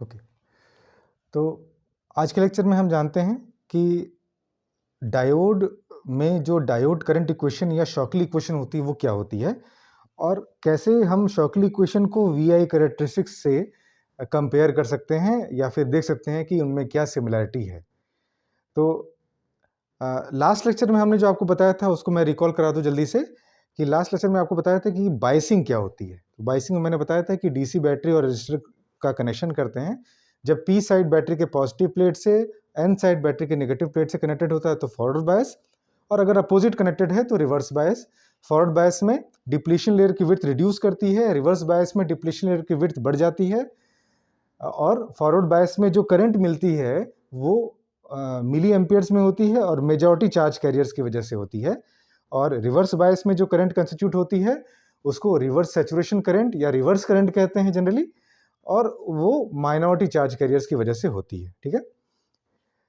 Okay. तो आज के लेक्चर में हम जानते हैं कि डायोड में जो डायोड करंट इक्वेशन या शॉकली इक्वेशन होती है वो क्या होती है, और कैसे हम शॉकली इक्वेशन को वीआई कैरेक्टरिस्टिक्स से कंपेयर कर सकते हैं या फिर देख सकते हैं कि उनमें क्या सिमिलैरिटी है। तो लास्ट लेक्चर में हमने जो आपको बताया था उसको मैं रिकॉल करा दूं जल्दी से, कि लास्ट लेक्चर में आपको बताया था कि बायसिंग क्या होती है। तो बायसिंग में मैंने बताया था कि डीसी बैटरी और रजिस्टर का कनेक्शन करते हैं। जब पी साइड बैटरी के पॉजिटिव प्लेट से एन साइड बैटरी के नेगेटिव प्लेट से कनेक्टेड होता है तो फॉरवर्ड बायस, और अगर अपोजिट कनेक्टेड है तो रिवर्स बायस। फॉरवर्ड बायस में डिप्लीशन लेयर की विड्थ रिड्यूस करती है, रिवर्स बायस में डिप्लीशन लेयर की विड्थ बढ़ जाती है, और फॉरवर्ड बायस में जो करंट मिलती है वो मिली एम्पियर्स में होती है और मेजॉरिटी चार्ज कैरियर्स की वजह से होती है। और रिवर्स बायस में जो करंट कंस्टिट्यूट होती है उसको रिवर्स सैचुरेशन करंट या रिवर्स करंट कहते हैं जनरली, और वो माइनॉरिटी चार्ज कैरियर्स की वजह से होती है। ठीक है,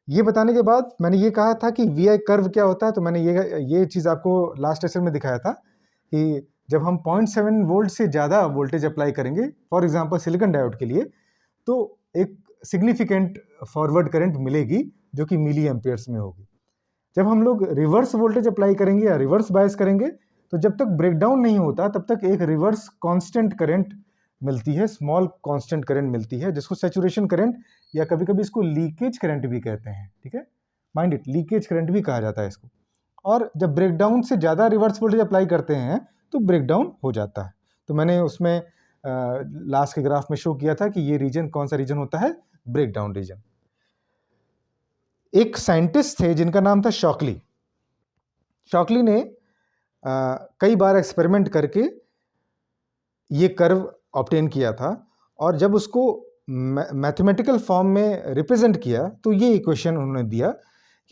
ये बताने के बाद मैंने ये कहा था कि वी आई कर्व क्या होता है। तो मैंने ये चीज़ आपको लास्ट लेक्चर में दिखाया था कि जब हम 0.7 वोल्ट से ज़्यादा वोल्टेज अप्लाई करेंगे फॉर एग्जांपल सिलिकॉन डायोड के लिए, तो एक सिग्निफिकेंट फॉरवर्ड करंट मिलेगी जो कि मिली एम्पियर्स में होगी। जब हम लोग रिवर्स वोल्टेज अप्लाई करेंगे या रिवर्स बायस करेंगे तो जब तक ब्रेकडाउन नहीं होता तब तक एक रिवर्स कांस्टेंट करंट मिलती है, स्मॉल कांस्टेंट करंट मिलती है, जिसको सैचुरेशन करंट या कभी कभी इसको लीकेज करंट भी कहते हैं। ठीक है, माइंड इट, लीकेज करंट भी कहा जाता है इसको। और जब ब्रेकडाउन से ज़्यादा रिवर्स वोल्टेज अप्लाई करते हैं तो ब्रेकडाउन हो जाता है। तो मैंने उसमें लास्ट के ग्राफ में शो किया था कि ये रीजन कौन सा रीजन होता है, ब्रेकडाउन रीजन। एक साइंटिस्ट थे जिनका नाम था शॉकली। शॉकली ने कई बार एक्सपेरिमेंट करके ये कर्व ऑब्टेन किया था, और जब उसको मैथमेटिकल फॉर्म में रिप्रेजेंट किया तो ये इक्वेशन उन्होंने दिया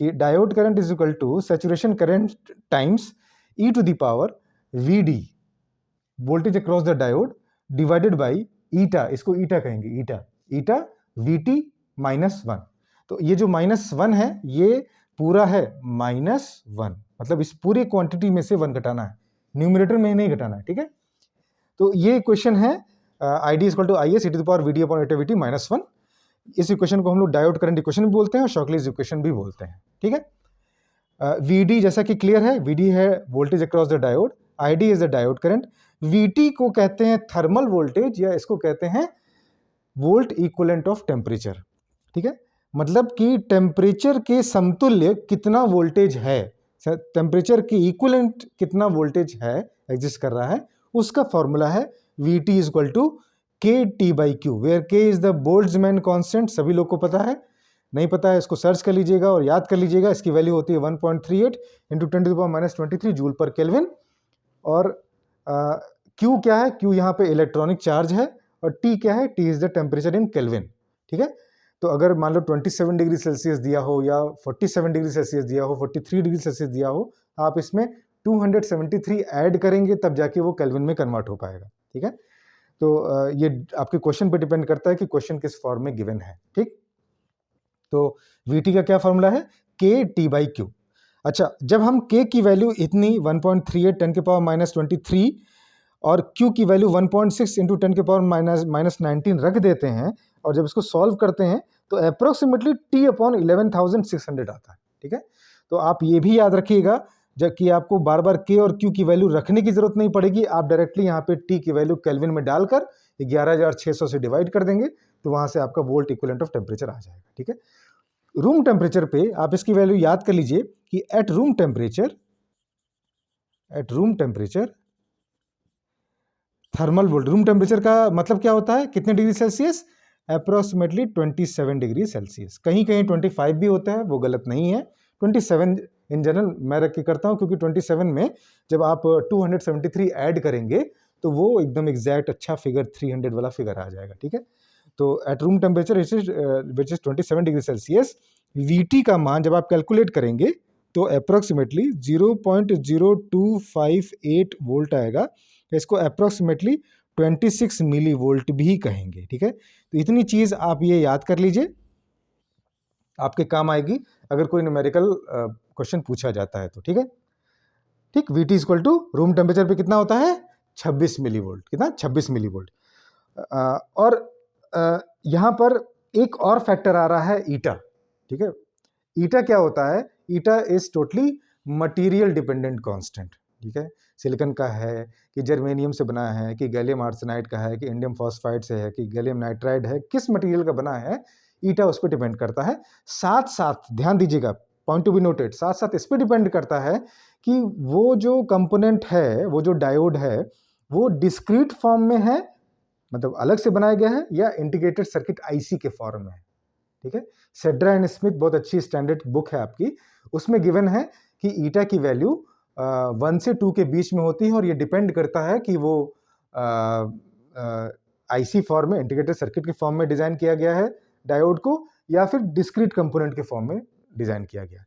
कि diode current is equal to saturation current times e to the power V D, voltage across the diode, divided by eta, इसको ईटा कहेंगे, ईटा ईटा वी टी -1। तो ये जो -1 है ये पूरा है -1, मतलब इस पूरे क्वांटिटी में से 1 घटाना है, न्यूमरेटर में नहीं घटाना है। ठीक है, तो ये इक्वेशन है I D equal to I S e to the power V D upon eta V T -1। इस इक्वेशन को हम लोग डायोड करंट इक्वेशन भी बोलते हैं और शॉकलीज इक्वेशन भी बोलते हैं। ठीक है, वी डी जैसा कि क्लियर है, वी डी है voltage across the diode, I D is the diode current, we T को कहते हैं थर्मल वोल्टेज या इसको कहते हैं वोल्ट इक्विवेलेंट ऑफ टेम्परेचर। ठीक है, मतलब कि टेम्परेचर के समतुल्य कितना वोल्टेज है, टेम्परेचर के इक्विवेलेंट कितना वोल्टेज है एग्जिस्ट कर रहा है, उसका फॉर्मूला है V T is equal to K T by Q, where K is the Boltzmann constant. सभी लोग को पता है, नहीं पता है इसको सर्च कर लीजिएगा और याद कर लीजिएगा। इसकी वैल्यू होती है 1.38 इंटू 10⁻⁻23 जूल पर केल्विन। और क्यू क्या है, क्यू यहाँ पे इलेक्ट्रॉनिक चार्ज है, और टी क्या है, T is the temperature in kelvin. ठीक है, तो अगर मान लो 27 डिग्री सेल्सियस दिया हो या 47 डिग्री सेल्सियस दिया हो, 43 डिग्री सेल्सियस दिया हो, आप इसमें 273 ऐड करेंगे तब जाके वो केल्विन में कन्वर्ट हो पाएगा। ठीक है, तो ये आपके क्वेश्चन पे डिपेंड करता है कि क्वेश्चन किस फॉर्म में गिवन है। ठीक, तो वीटी का क्या फॉर्मूला है, के टी बाई क्यू। अच्छा, जब हम के की वैल्यू इतनी 1.38 10⁻⁻23 और क्यू की वैल्यू 1.6 इंटू 10⁻⁻19 रख देते हैं और जब इसको सॉल्व करते हैं तो अप्रोक्सीमेटली टी अपॉन 11,600 आता है। ठीक है, तो आप ये भी याद रखिएगा जब कि आपको बार बार के और क्यू की वैल्यू रखने की जरूरत नहीं पड़ेगी, आप डायरेक्टली यहाँ पे टी की वैल्यू केल्विन में डालकर 11,600 से डिवाइड कर देंगे तो वहां से आपका वोल्ट इक्विवेलेंट ऑफ टेम्परेचर आ जाएगा। ठीक है, रूम टेम्परेचर पे आप इसकी वैल्यू याद कर लीजिए कि at room temperature thermal volt, room temperature का मतलब क्या होता है, कितने degree Celsius, approximately 27 degree Celsius. कहीं कहीं 25 भी होता है, वो गलत नहीं है। 27 इन जनरल मैं रख के करता हूँ क्योंकि 27 में जब आप 273 ऐड करेंगे तो वो एकदम एग्जैक्ट अच्छा फिगर 300 वाला फिगर आ जाएगा। ठीक है, तो at room temperature which is 27 degree Celsius, VT का मान जब आप कैलकुलेट करेंगे तो अप्रोक्सीमेटली 0.0258 वोल्ट आएगा। इसको अप्रोक्सीमेटली 26 मिली वोल्ट भी कहेंगे। ठीक है, तो इतनी चीज आप ये याद कर लीजिए, आपके काम आएगी अगर कोई न्यूमेरिकल क्वेश्चन पूछा जाता है तो। ठीक है, ठीक, V T equal to room temperature पे कितना होता है, 26 मिली वोल्ट, कितना, 26 मिली वोल्ट। और यहाँ पर एक और फैक्टर आ रहा है ईटा, ठीक है। ईटा क्या होता है? Eta is totally material dependent constant, ठीक है। सिलिकॉन का है कि जर्मेनियम से बना है कि गैलियम आर्सेनाइड का है कि इंडियम फॉस्फाइड से है कि गैलियम नाइट्राइड है, किस मटेरियल का बना है ईटा उस पर डिपेंड करता है। साथ साथ ध्यान दीजिएगा, पॉइंट टू बी नोटेड, साथ साथ इस पर डिपेंड करता है कि वो जो कंपोनेंट है, वो जो डायोड है, वो डिस्क्रीट फॉर्म में है, मतलब अलग से बनाया गया है, या इंटीग्रेटेड सर्किट आईसी के फॉर्म में है, ठीक है। सेड्रा एंड स्मिथ बहुत अच्छी स्टैंडर्ड बुक है आपकी, उसमें गिवन है कि ईटा की वैल्यू 1 से 2 के बीच में होती है, और ये डिपेंड करता है कि वो आईसी फॉर्म में, इंटीग्रेटेड सर्किट के फॉर्म में डिजाइन किया गया है डायोड को, या फिर डिस्क्रीट कंपोनेंट के फॉर्म में डिजाइन किया गया।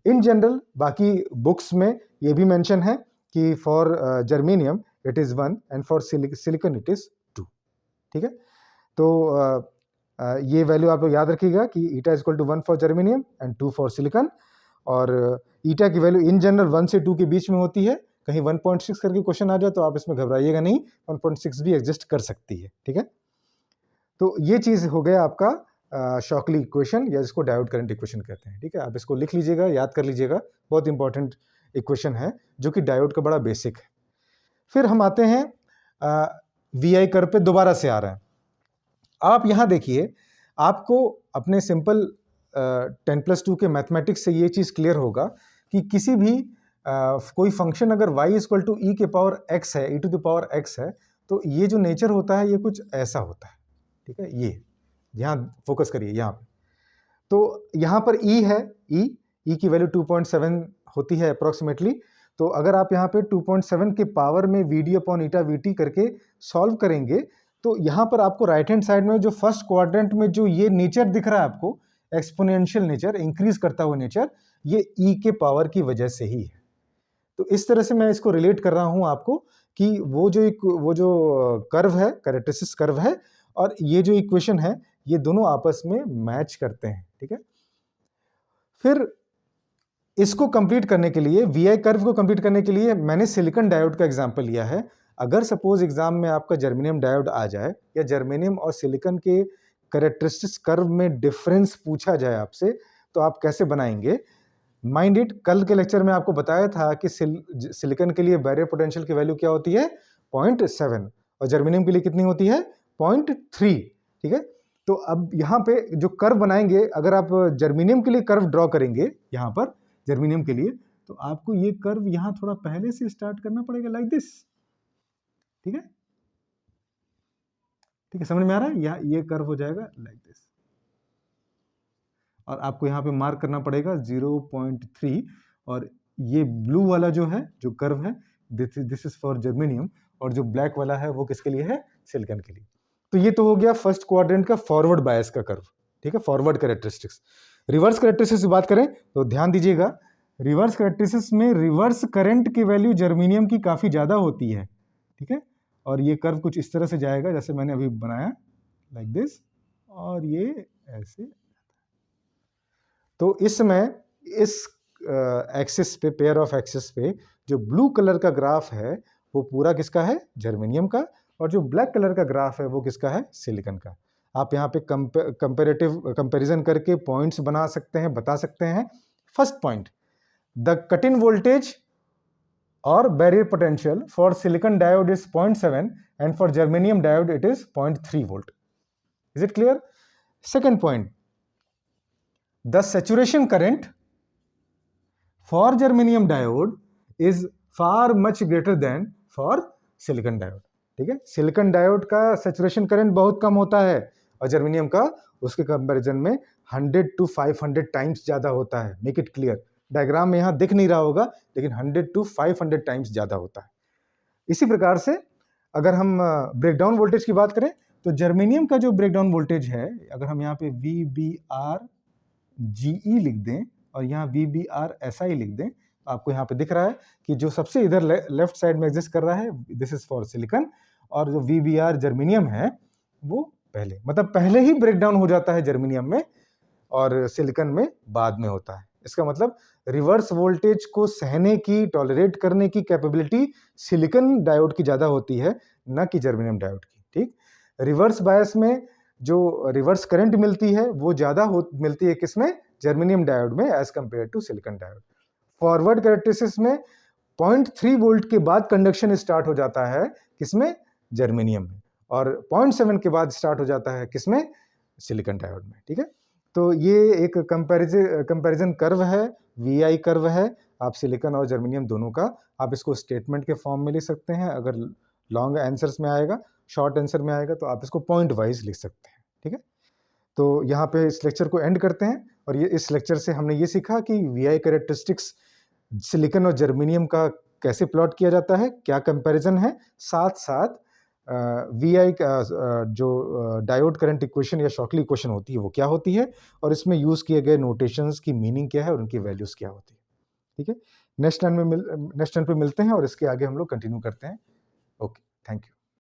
इन जनरल बाकी बुक्स में ये भी मेंशन है कि for germanium it is 1 and for silicon it is 2, ठीक है। तो ये वैल्यू आप लोग याद रखिएगा कि eta is equal to 1 for germanium and 2 for silicon, और ईटा की वैल्यू इन जनरल 1 से 2 के बीच में होती है। कहीं 1.6 करके क्वेश्चन आ जाए तो आप इसमें घबराइएगा नहीं, 1.6 भी एग्जिस्ट कर सकती है, ठीक है। तो ये चीज हो गया आपका शॉकली इक्वेशन, या जिसको डायोड करंट इक्वेशन कहते हैं, ठीक है। आप इसको लिख लीजिएगा, याद कर लीजिएगा, बहुत इंपॉर्टेंट इक्वेशन है जो कि डायोड का बड़ा बेसिक है। फिर हम आते हैं वीआई कर्व पे, दोबारा से आ रहे हैं। आप यहां देखिए, आपको अपने सिंपल 10+2 के मैथमेटिक्स से ये चीज क्लियर होगा कि किसी भी कोई फंक्शन अगर y इक्वल टू ई के पावर x है, e to the power x है, तो ये जो नेचर होता है ये कुछ ऐसा होता है, ठीक है। ये यहाँ फोकस करिए यहाँ पे, तो यहाँ पर e है, e की वैल्यू 2.7 होती है अप्रोक्सीमेटली। तो अगर आप यहाँ पे 2.7 के पावर में vd अपॉन ईटा vt करके सॉल्व करेंगे, तो यहाँ पर आपको राइट हैंड साइड में जो फर्स्ट क्वाड्रेंट में जो ये नेचर दिख रहा है आपको, एक्सपोनेंशियल नेचर, इंक्रीज करता हुआ नेचर, ये e के पावर की वजह से ही है। तो इस तरह से मैं इसको रिलेट कर रहा हूं आपको कि वो जो कर्व है, कैरेक्टरिस्टिक्स कर्व है, और ये जो इक्वेशन है, ये दोनों आपस में मैच करते हैं, ठीक है। फिर इसको कंप्लीट करने के लिए, वीआई कर्व को कंप्लीट करने के लिए मैंने सिलिकॉन डायोड का एग्जांपल लिया है। अगर सपोज एग्जाम में आपका जर्मेनियम डायोड आ जाए, या जर्मेनियम और सिलिकॉन के कैरेक्टरिस्टिक्स कर्व में डिफरेंस पूछा जाए आपसे, तो आप कैसे बनाएंगे? माइंड इट, कल के लेक्चर में आपको बताया था कि सिलिकॉन के लिए बैरियर पोटेंशियल की वैल्यू क्या होती है? 0.7, और जर्मेनियम के लिए कितनी होती है? 0.3, ठीक है। तो अब यहाँ पे जो कर्व बनाएंगे, अगर आप जर्मेनियम के लिए कर्व ड्रॉ करेंगे यहाँ पर जर्मेनियम के लिए, तो आपको ये कर्व यहाँ थोड़ा पहले से स्टार्ट करना पड़ेगा, लाइक दिस, ठीक है। ठीक है, समझ में आ रहा है? ये कर्व हो जाएगा लाइक दिस, और आपको यहाँ पे मार्क करना पड़ेगा 0.3, और ये ब्लू वाला जो है, जो कर्व है, दिस इज फॉर जर्मेनियम, और जो ब्लैक वाला है वो किसके लिए है? सिलिकॉन के लिए। तो ये तो हो गया फर्स्ट क्वाड्रेंट का फॉरवर्ड बायस का कर्व, ठीक है, फॉरवर्ड कैरेक्टरिस्टिक्स। रिवर्स कैरेक्टरिस्टिक्स की बात करें तो ध्यान दीजिएगा, रिवर्स कैरेक्टरिस्टिक्स में रिवर्स करंट की वैल्यू जर्मेनियम की काफी ज्यादा होती है, ठीक है। और ये कर्व कुछ इस तरह से जाएगा जैसे मैंने अभी बनाया, लाइक दिस, और ये ऐसे। तो इस समय इस एक्सिस पे, पेयर ऑफ एक्सिस पे, जो ब्लू कलर का ग्राफ है वो पूरा किसका है? जर्मेनियम का, और जो ब्लैक कलर का ग्राफ है वो किसका है? सिलिकॉन का। आप यहाँ पे कंपैरिजन करके पॉइंट्स बना सकते हैं, बता सकते हैं। First point, the cut in voltage और barrier potential for silicon diode is 0.7 and for germanium diode it is 0.3 volt. Is it clear? Second point, the saturation current for germanium diode is far much greater than for silicon diode, ठीक है। Silicon diode का saturation current बहुत कम होता है, और germanium का उसके comparison में 100 to 500 टाइम्स ज्यादा होता है। मेक इट क्लियर, डायग्राम में यहां दिख नहीं रहा होगा, लेकिन 100 to 500 टाइम्स ज्यादा होता है। इसी प्रकार से अगर हम ब्रेकडाउन वोल्टेज की बात करें, तो जर्मेनियम का जो ब्रेकडाउन वोल्टेज है, अगर हम यहाँ पे VBR GE लिख दें और यहाँ VBR SI लिख दें, तो आपको यहाँ पे दिख रहा है कि जो सबसे इधर लेफ्ट साइड में एग्जिस्ट कर रहा है, दिस इज फॉर सिलिकॉन, और जो VBR जर्मेनियम है वो पहले, मतलब पहले ही ब्रेकडाउन हो जाता है जर्मेनियम में, और सिलिकॉन में बाद में होता है। इसका मतलब रिवर्स वोल्टेज को सहने की, टॉलरेट करने की कैपेबिलिटी सिलिकॉन डायोड की ज्यादा होती है, न कि जर्मेनियम डायोड की, ठीक। रिवर्स बायस में जो रिवर्स करंट मिलती है वो ज़्यादा मिलती है किसमें, जर्मेनियम डायोड में as compare to silicon diode. Forward characteristics में 0.3 वोल्ट के बाद कंडक्शन स्टार्ट हो जाता है किसमें, जर्मेनियम में, और 0.7 के बाद स्टार्ट हो जाता है किसमें, सिलिकॉन डायोड में। ठीक है, तो ये एक कंपैरिजन कर्व है, वीआई कर्व है, आप सिलिकॉन और जर्मेनियम दोनों का। आप इसको स्टेटमेंट के फॉर्म में लिख सकते हैं, अगर लॉन्ग आंसर्स में आएगा, शॉर्ट आंसर में आएगा तो आप इसको पॉइंट वाइज लिख सकते हैं। ठीक है, तो यहाँ पे इस लेक्चर को एंड करते हैं, और ये इस लेक्चर से हमने ये सीखा कि वीआई कैरेक्टरिस्टिक्स सिलिकॉन और जर्मेनियम का कैसे प्लॉट किया जाता है, क्या कंपैरिजन है, साथ साथ वीआई का जो डायोड करंट इक्वेशन या शॉकली इक्वेशन होती है वो क्या होती है, और इसमें यूज़ किए गए नोटेशंस की मीनिंग क्या है और उनकी वैल्यूज़ क्या होती है। ठीक है, नेक्स्ट टाइम पे मिलते हैं और इसके आगे हम लोग कंटिन्यू करते हैं। Okay, thank you.